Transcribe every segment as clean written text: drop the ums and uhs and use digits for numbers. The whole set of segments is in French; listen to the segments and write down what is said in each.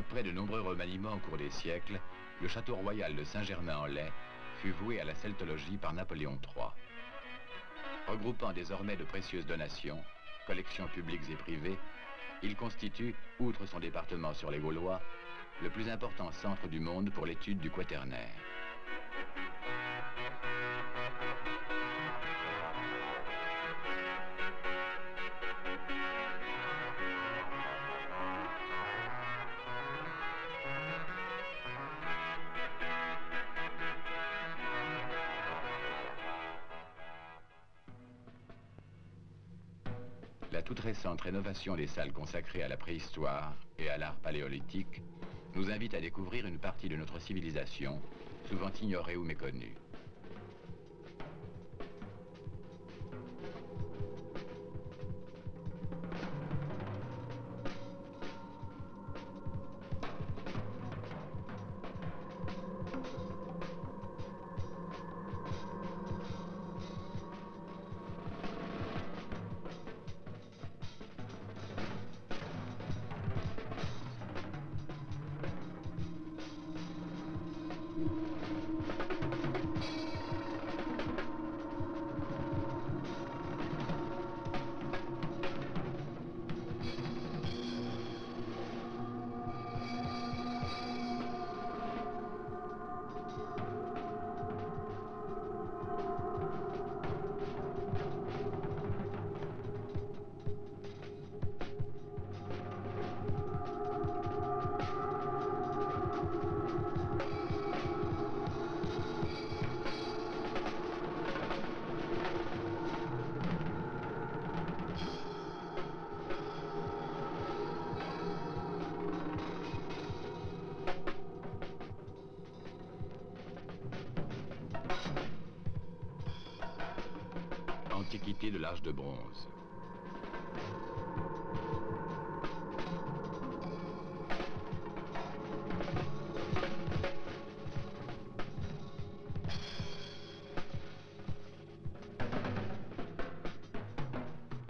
Après de nombreux remaniements au cours des siècles, le château royal de Saint-Germain-en-Laye fut voué à la celtologie par Napoléon III. Regroupant désormais de précieuses donations, collections publiques et privées, il constitue, outre son département sur les Gaulois, le plus important centre du monde pour l'étude du quaternaire. La toute récente rénovation des salles consacrées à la préhistoire et à l'art paléolithique nous invite à découvrir une partie de notre civilisation, souvent ignorée ou méconnue. Antiquité de l'âge de bronze.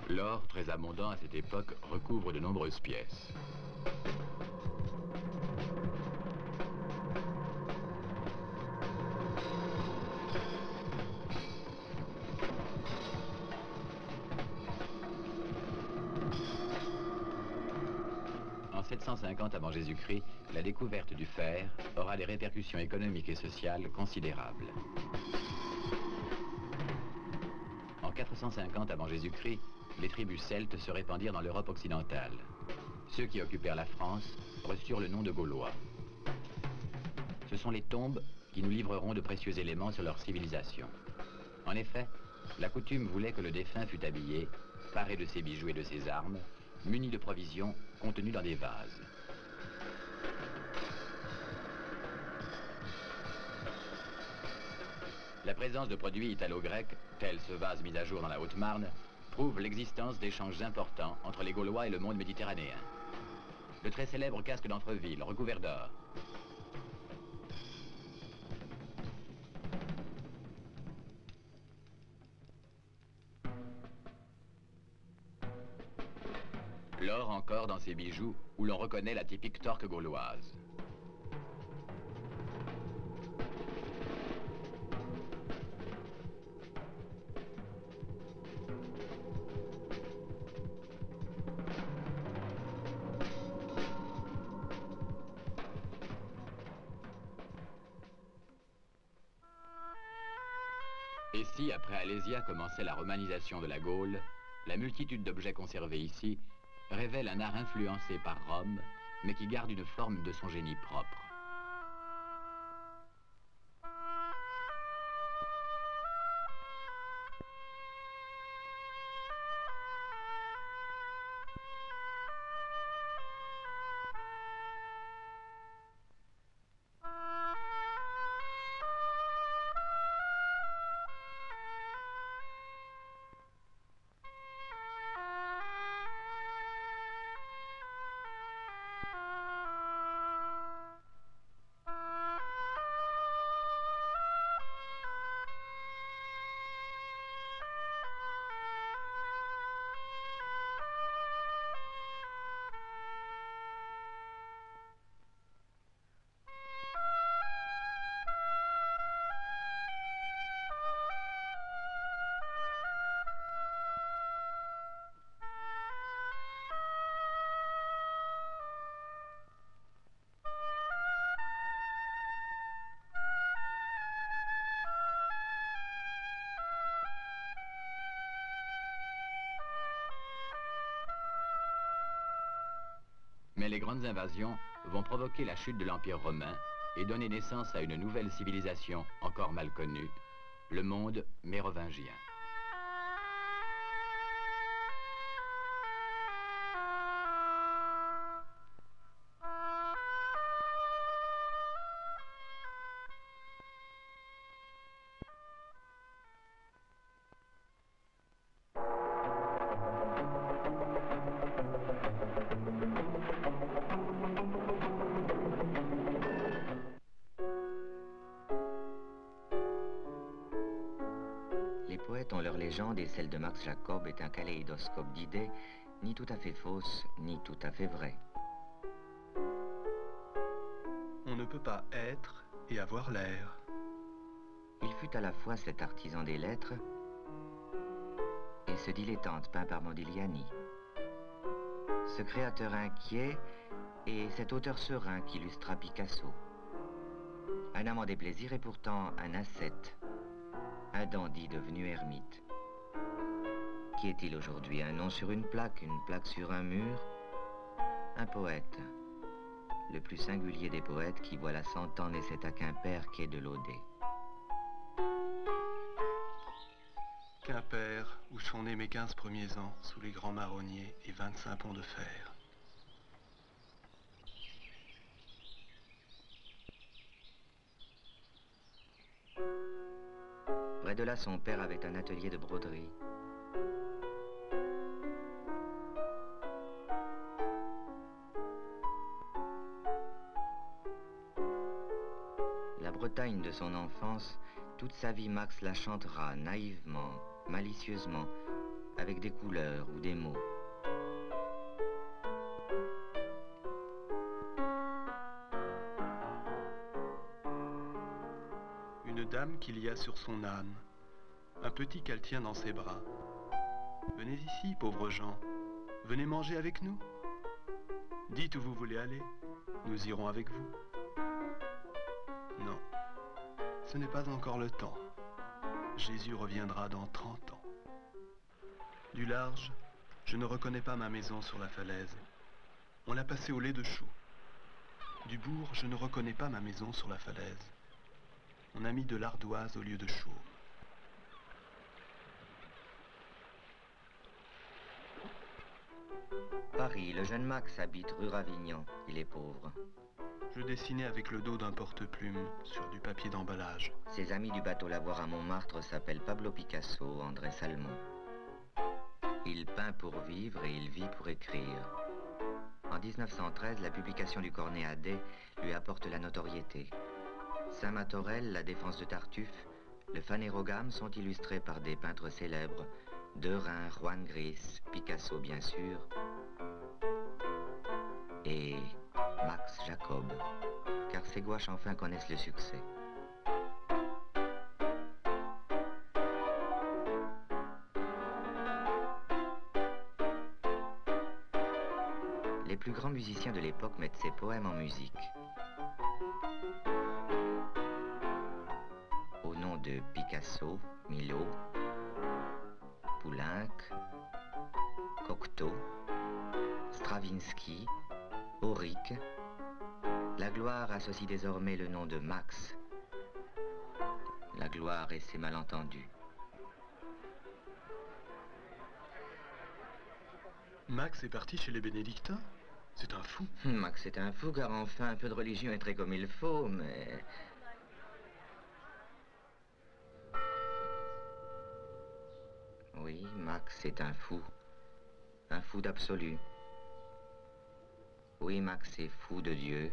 L'or, très abondant à cette époque, recouvre de nombreuses pièces. En 750 avant Jésus-Christ, la découverte du fer aura des répercussions économiques et sociales considérables. En 450 avant Jésus-Christ, les tribus celtes se répandirent dans l'Europe occidentale. Ceux qui occupèrent la France reçurent le nom de Gaulois. Ce sont les tombes qui nous livreront de précieux éléments sur leur civilisation. En effet, la coutume voulait que le défunt fût habillé, paré de ses bijoux et de ses armes, muni de provisions contenues dans des vases. La présence de produits italo-grecs, tels ce vase mis à jour dans la Haute-Marne, prouve l'existence d'échanges importants entre les Gaulois et le monde méditerranéen. Le très célèbre casque d'Antreville, recouvert d'or. L'or encore dans ses bijoux, où l'on reconnaît la typique torque gauloise. Et si, après Alésia, commençait la romanisation de la Gaule, la multitude d'objets conservés ici révèle un art influencé par Rome, mais qui garde une forme de son génie propre. Mais les grandes invasions vont provoquer la chute de l'Empire romain et donner naissance à une nouvelle civilisation encore mal connue, le monde mérovingien. Les poètes ont leur légende et celle de Max Jacob est un kaléidoscope d'idées, ni tout à fait fausses, ni tout à fait vraies. On ne peut pas être et avoir l'air. Il fut à la fois cet artisan des lettres et ce dilettante peint par Modigliani. Ce créateur inquiet et cet auteur serein qui illustra Picasso. Un amant des plaisirs et pourtant un ascète, un dandy devenu ermite. Qui est-il aujourd'hui? Un nom sur une plaque sur un mur? Un poète, le plus singulier des poètes qui voilà 100 ans naissait à Quimper, quai de Laudet. Quimper, où sont nés mes 15 premiers ans, sous les grands marronniers et 25 ponts de fer. Près de là, son père avait un atelier de broderie. La Bretagne de son enfance, toute sa vie Max la chantera naïvement, malicieusement, avec des couleurs ou des mots. Une dame qu'il y a sur son âne, un petit qu'elle tient dans ses bras. Venez ici, pauvres gens, venez manger avec nous. Dites où vous voulez aller, nous irons avec vous. Non, ce n'est pas encore le temps. Jésus reviendra dans 30 ans. Du large, je ne reconnais pas ma maison sur la falaise. On l'a passée au lait de chou. Du bourg, je ne reconnais pas ma maison sur la falaise. On a mis de l'ardoise au lieu de chaume. Paris, le jeune Max habite rue Ravignan. Il est pauvre. Je dessinais avec le dos d'un porte-plume sur du papier d'emballage. Ses amis du bateau Lavoir à Montmartre s'appellent Pablo Picasso, André Salmon. Il peint pour vivre et il vit pour écrire. En 1913, la publication du Cornéadé lui apporte la notoriété. Saint-Mathorel, la défense de Tartuffe, le Phanérogame sont illustrés par des peintres célèbres, Derain, Juan Gris, Picasso bien sûr, et Max Jacob, car ces gouaches enfin connaissent le succès. Les plus grands musiciens de l'époque mettent ces poèmes en musique. Au nom de Picasso, Milhaud, Poulenc, Cocteau, Stravinsky, Auric, la gloire associe désormais le nom de Max. La gloire et ses malentendus. Max est parti chez les bénédictins? C'est un fou. Max est un fou, car enfin un peu de religion est très comme il faut, mais... Oui, Max est un fou d'absolu. Oui, Max est fou de Dieu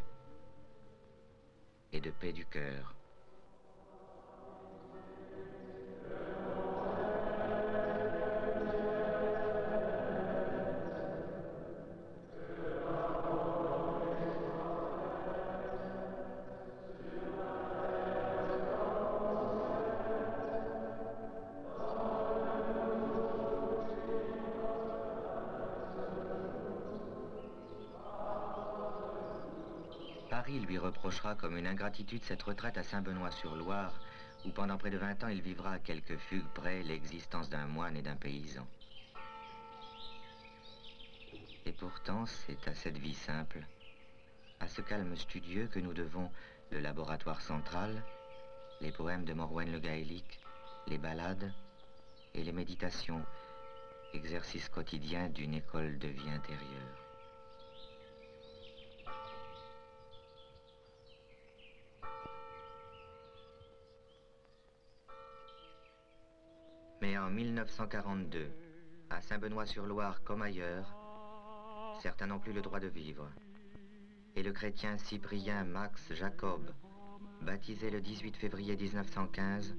et de paix du cœur. Paris lui reprochera comme une ingratitude cette retraite à Saint-Benoît-sur-Loire, où pendant près de 20 ans il vivra à quelques fugues près l'existence d'un moine et d'un paysan. Et Pourtant, c'est à cette vie simple, à ce calme studieux que nous devons le laboratoire central, les poèmes de Morwen le Gaélique, les ballades et les méditations, exercice quotidien d'une école de vie intérieure. Mais en 1942, à Saint-Benoît-sur-Loire comme ailleurs, certains n'ont plus le droit de vivre. Et le chrétien Cyprien Max Jacob, baptisé le 18 février 1915,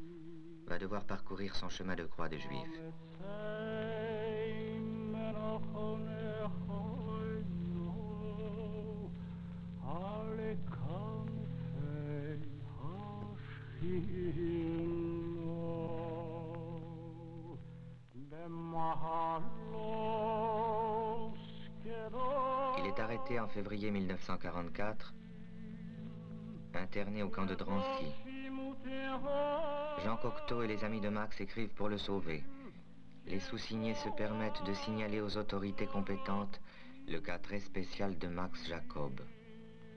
va devoir parcourir son chemin de croix de juif. Il est arrêté en février 1944, interné au camp de Drancy. Jean Cocteau et les amis de Max écrivent pour le sauver. Les sous-signés se permettent de signaler aux autorités compétentes le cas très spécial de Max Jacob.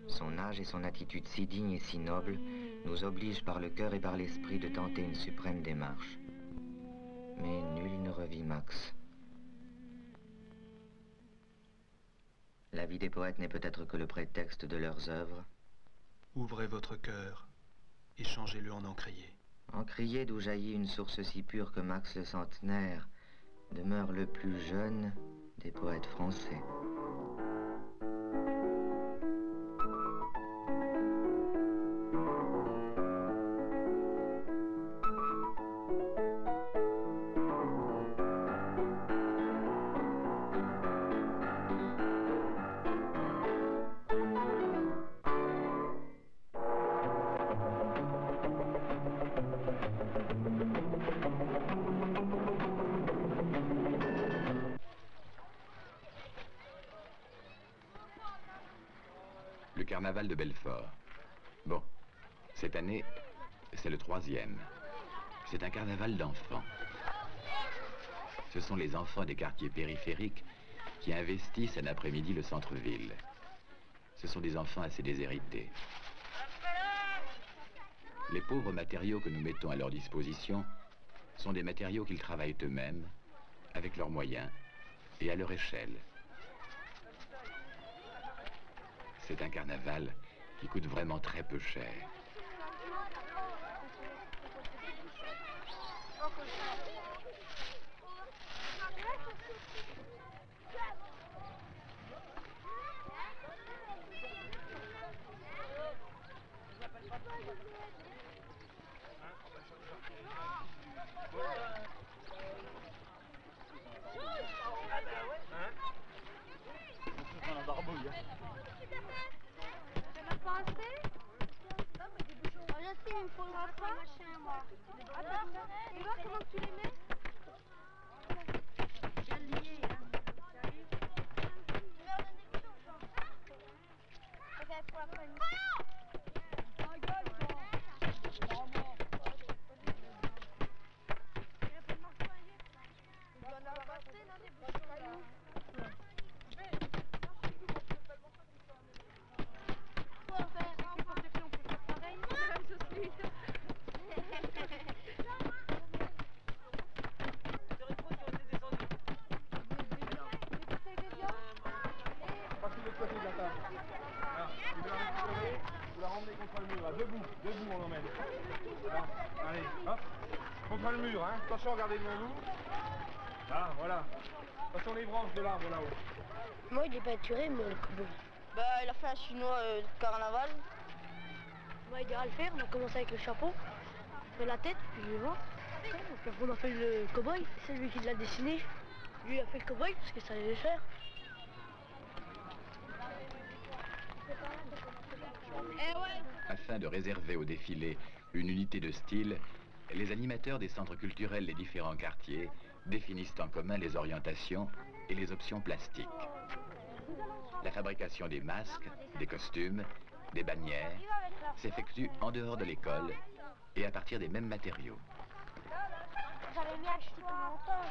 Son âge et son attitude si digne et si noble nous obligent par le cœur et par l'esprit de tenter une suprême démarche. Mais nul ne revit Max. La vie des poètes n'est peut-être que le prétexte de leurs œuvres. Ouvrez votre cœur et changez-le en encrier. Encrier d'où jaillit une source si pure que Max le centenaire demeure le plus jeune des poètes français. Le carnaval de Belfort. Bon, cette année, c'est le 3e. C'est un carnaval d'enfants. Ce sont les enfants des quartiers périphériques qui investissent un après-midi le centre-ville. Ce sont des enfants assez déshérités. Les pauvres matériaux que nous mettons à leur disposition sont des matériaux qu'ils travaillent eux-mêmes, avec leurs moyens et à leur échelle. C'est un carnaval qui coûte vraiment très peu cher. Contre le mur, hein. Attention, regardez devant vous. Là, voilà. Attention les branches de l'arbre là-haut. Moi, il est peinturé, mais le cowboy. Bah, il a fait un chinois de carnaval. Moi, il ira le faire. On a commencé avec le chapeau, on fait la tête, puis je vais voir. Puis après, on a fait le cowboy. C'est lui qui l'a dessiné. Lui, il a fait le cowboy parce que ça allait le faire. Afin de réserver au défilé une unité de style, les animateurs des centres culturels des différents quartiers définissent en commun les orientations et les options plastiques. La fabrication des masques, des costumes, des bannières s'effectue en dehors de l'école et à partir des mêmes matériaux. J'avais mis acheté tout longtemps.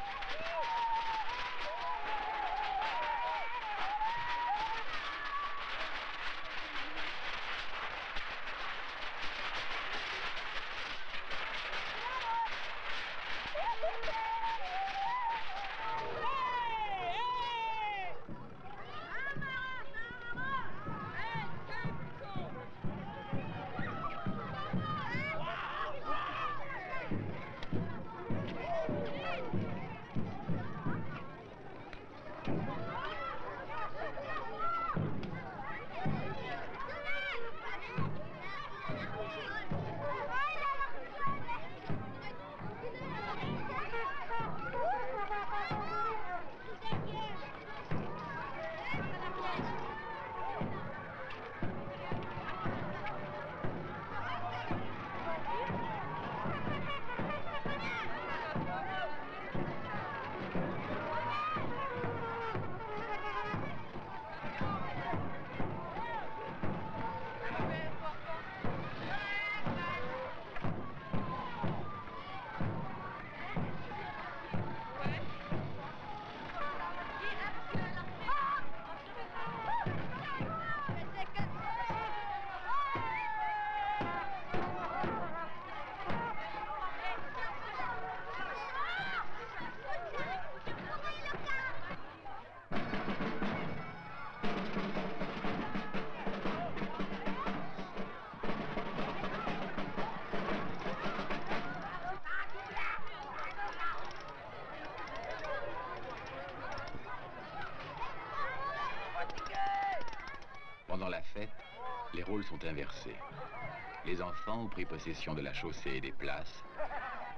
Pendant la fête, les rôles sont inversés. Les enfants ont pris possession de la chaussée et des places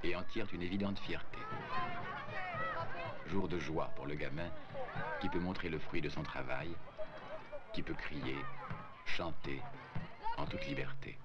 et en tirent une évidente fierté. Jour de joie pour le gamin qui peut montrer le fruit de son travail, qui peut crier, chanter en toute liberté.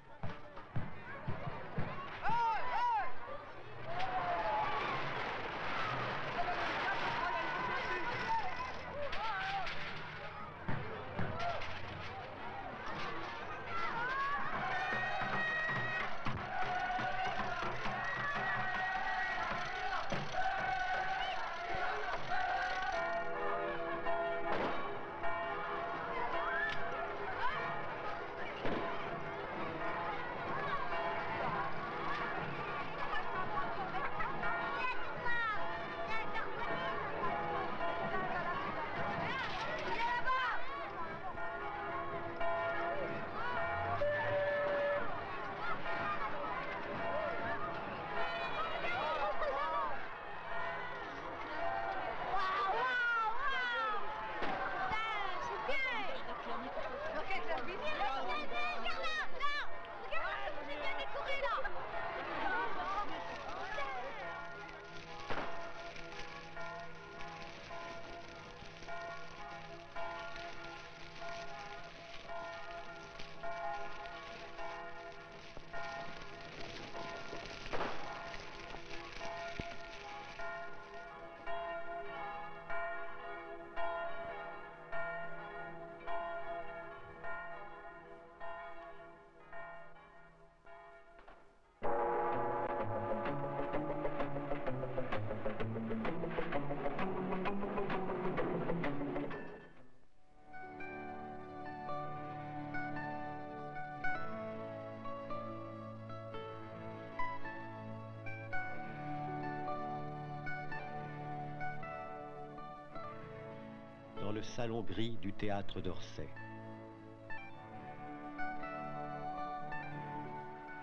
Dans le salon gris du théâtre d'Orsay.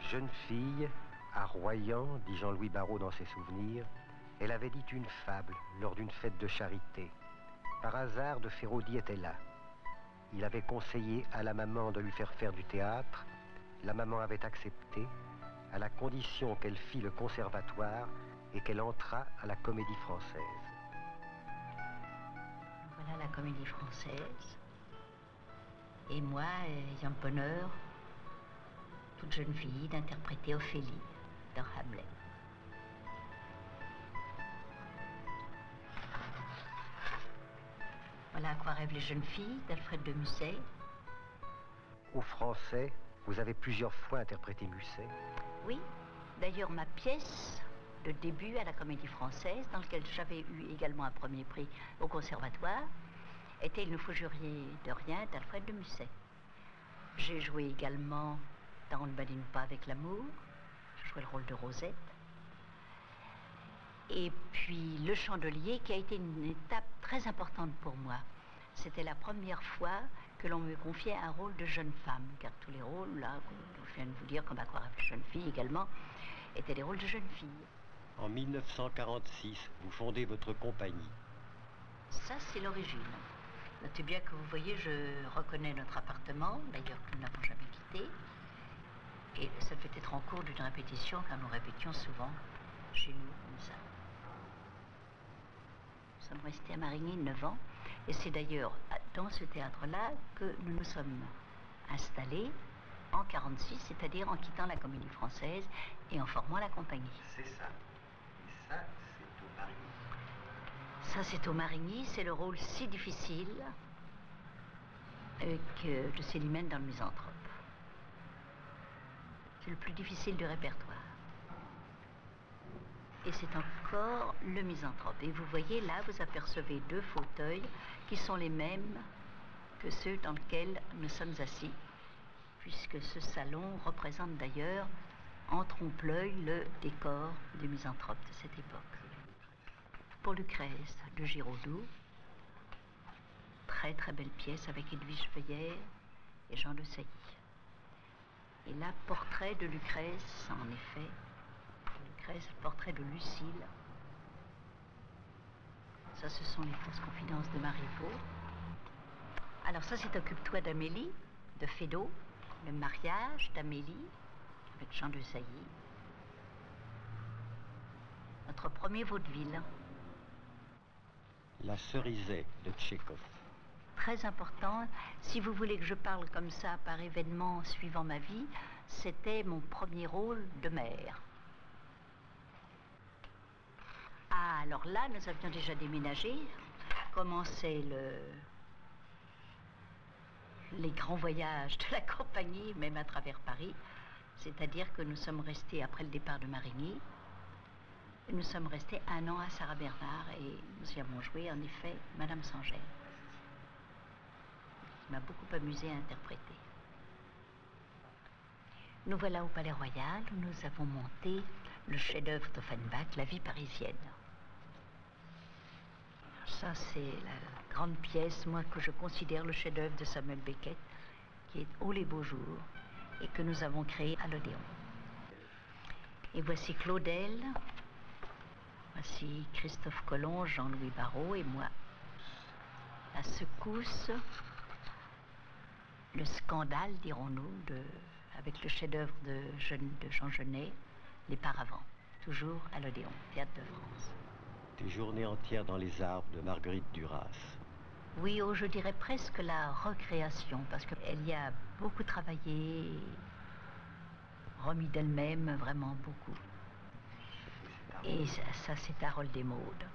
Jeune fille, à Royan, dit Jean-Louis Barrault dans ses souvenirs, elle avait dit une fable lors d'une fête de charité. Par hasard, de Féraudy était là. Il avait conseillé à la maman de lui faire du théâtre. La maman avait accepté, à la condition qu'elle fît le conservatoire et qu'elle entrât à la Comédie Française. Voilà la Comédie Française. Et moi, ayant le bonheur, toute jeune fille, d'interpréter Ophélie dans Hamlet. Voilà à quoi rêvent les jeunes filles d'Alfred de Musset. Au Français, vous avez plusieurs fois interprété Musset. Oui, d'ailleurs ma pièce de début à la Comédie Française, dans laquelle j'avais eu également un premier prix au Conservatoire, était Il ne faut jurer de rien d'Alfred de Musset. J'ai joué également dans Ne badine pas avec l'amour, je jouais le rôle de Rosette. Et puis Le Chandelier, qui a été une étape très importante pour moi. C'était la première fois que l'on me confiait un rôle de jeune femme, car tous les rôles, là, que je viens de vous dire, comme Aquarelle de jeune fille également, étaient des rôles de jeune fille. En 1946, vous fondez votre compagnie. Ça, c'est l'origine. Notez bien que vous voyez, je reconnais notre appartement, d'ailleurs que nous n'avons jamais quitté. Et ça devait être en cours d'une répétition, car nous répétions souvent chez nous, comme ça. Nous sommes restés à Marigny 9 ans. Et c'est d'ailleurs dans ce théâtre-là que nous nous sommes installés en 1946, c'est-à-dire en quittant la Comédie Française et en formant la compagnie. C'est ça. Et ça, c'est au Marigny. Ça, c'est au Marigny. C'est le rôle si difficile de Célimène dans le Misanthrope. C'est le plus difficile du répertoire. Et c'est encore le Misanthrope. Et vous voyez là, vous apercevez 2 fauteuils qui sont les mêmes que ceux dans lesquels nous sommes assis, puisque ce salon représente d'ailleurs en trompe-l'œil le décor du Misanthrope de cette époque. Pour Lucrèce de Giraudoux, très très belle pièce avec Edwige Feuillère et Jean de Sailly. Et là, portrait de Lucrèce, en effet, portrait de Lucile. Ça, ce sont les fausses confidences de Marivaux. Alors ça, c'est Occupe-toi d'Amélie, de Feydeau, le mariage d'Amélie avec Jean de Sailly. Notre premier vaudeville. La Cerisay de Tchekhov. Très important, si vous voulez que je parle comme ça par événement suivant ma vie, c'était mon premier rôle de mère. Ah, alors là, nous avions déjà déménagé, commençaient les grands voyages de la compagnie, même à travers Paris, c'est-à-dire que nous sommes restés, après le départ de Marigny, nous sommes restés 1 an à Sarah-Bernard et nous y avons joué, en effet, Madame Sangère, qui m'a beaucoup amusée à interpréter. Nous voilà au Palais Royal, où nous avons monté le chef-d'œuvre d'Offenbach, La vie parisienne. Ça, c'est la grande pièce, moi, que je considère le chef-d'œuvre de Samuel Beckett, qui est Oh les beaux jours, et que nous avons créé à l'Odéon. Et voici Claudel, voici Christophe Colomb, Jean-Louis Barrault et moi. La secousse, le scandale, dirons-nous, avec le chef-d'œuvre de Jean Genet, Les Paravents, toujours à l'Odéon, Théâtre de France. Des journées entières dans les arbres de Marguerite Duras. Oui, oh, je dirais presque la recréation, parce qu'elle y a beaucoup travaillé, remis d'elle-même vraiment beaucoup. Et ça c'est Harold des Maudes,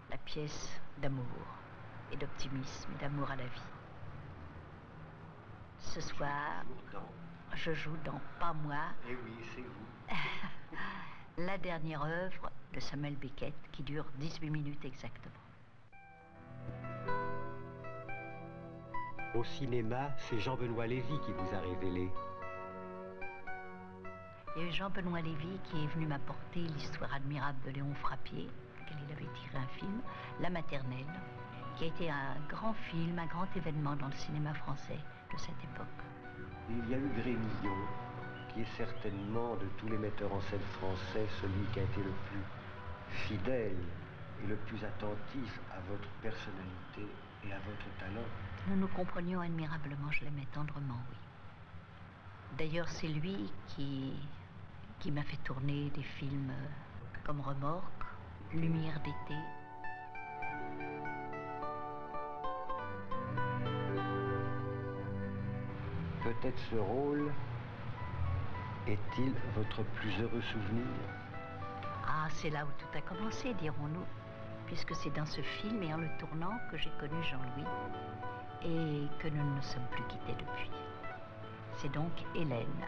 la pièce d'amour et d'optimisme et d'amour à la vie. Ce soir, je joue dans Pas moi. Eh oui, c'est vous. La dernière œuvre de Samuel Beckett qui dure 18 minutes exactement. Au cinéma, c'est Jean-Benoît Lévy qui vous a révélé. Il y a eu Jean-Benoît Lévy qui est venu m'apporter l'histoire admirable de Léon Frappier, duquel il avait tiré un film, La Maternelle, qui a été un grand film, un grand événement dans le cinéma français de cette époque. Il y a eu Grémillon, qui est certainement de tous les metteurs en scène français celui qui a été le plus fidèle et le plus attentif à votre personnalité et à votre talent. Nous nous comprenions admirablement, je l'aimais tendrement, oui. D'ailleurs, c'est lui qui m'a fait tourner des films comme Remorque, Lumière d'été. Peut-être ce rôle est-il votre plus heureux souvenir? Ah, c'est là où tout a commencé, dirons-nous, puisque c'est dans ce film et en le tournant que j'ai connu Jean-Louis et que nous ne nous sommes plus quittés depuis. C'est donc Hélène.